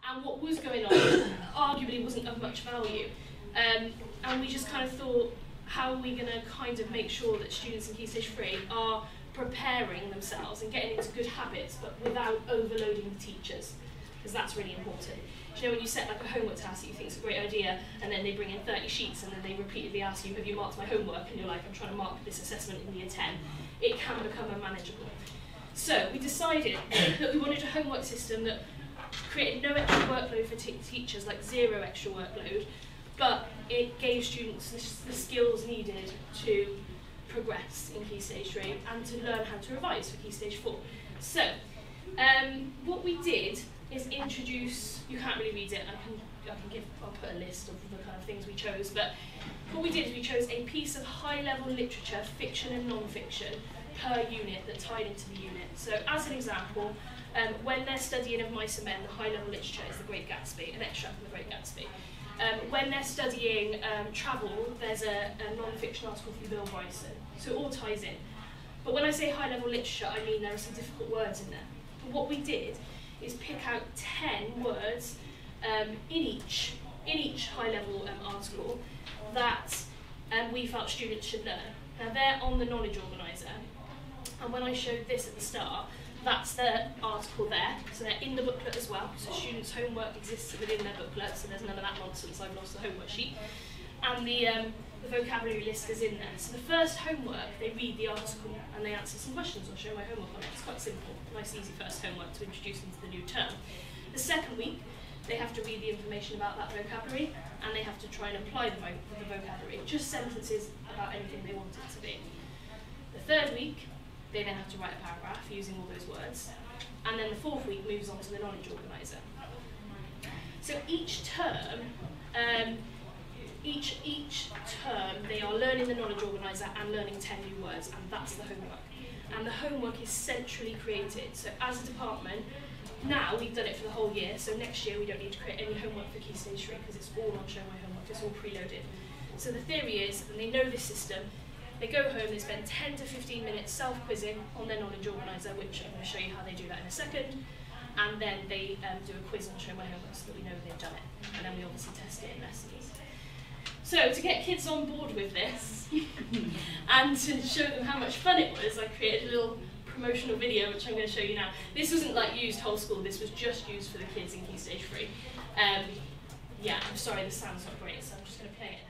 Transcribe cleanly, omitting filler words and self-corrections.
and what was going on arguably wasn't of much value. And we just kind of thought, how are we going to kind of make sure that students in Key Stage 3 are preparing themselves and getting into good habits, but without overloading the teachers, because that's really important. You know, when you set like a homework task that you think is a great idea, and then they bring in 30 sheets, and then they repeatedly ask you, have you marked my homework? And you're like, I'm trying to mark this assessment in year 10. It can become unmanageable. So we decided that we wanted a homework system that created no extra workload for teachers, like zero extra workload, but it gave students the skills needed to progress in Key Stage 3 and to learn how to revise for Key Stage 4. So, what we did is introduce, you can't really read it, I'll put a list of the kind of things we chose, but what we did is we chose a piece of high-level literature, fiction and non-fiction, per unit that tied into the unit. So, as an example, when they're studying Of Mice and Men, the high-level literature is The Great Gatsby, an extract from The Great Gatsby. When they're studying travel, there's a non-fiction article from Bill Bryson. So it all ties in. But when I say high-level literature, I mean there are some difficult words in there. But what we did is pick out 10 words in each high-level article that we felt students should learn. Now they're on the knowledge organiser. And when I showed this at the start, that's the article there, so they're in the booklet as well, so students' homework exists within their booklet, so there's none of that nonsense, I've lost the homework sheet. And the vocabulary list is in there. So the first homework, they read the article and they answer some questions. I'll show my homework on it. It's quite simple, nice easy first homework to introduce them to the new term. The second week, they have to read the information about that vocabulary and they have to try and apply the vocabulary, just sentences about anything they want it to be. The third week, they then have to write a paragraph using all those words. And then the fourth week moves on to the knowledge organiser. So each term, they are learning the knowledge organiser and learning 10 new words, and that's the homework. And the homework is centrally created. So as a department, now we've done it for the whole year, so next year we don't need to create any homework for Key Stage 3 because it's all on Show My Homework, it's all preloaded. So the theory is, and they know this system, they go home, they spend 10 to 15 minutes self-quizzing on their knowledge organiser, which I'm going to show you how they do that in a second, and then they do a quiz on Show My Homework so that we know they've done it, and then we obviously test it in lessons. So to get kids on board with this, and to show them how much fun it was, I created a little promotional video, which I'm going to show you now. This wasn't like used whole school, this was just used for the kids in Key Stage 3. Yeah, I'm sorry the sound's not great, so I'm just going to play it.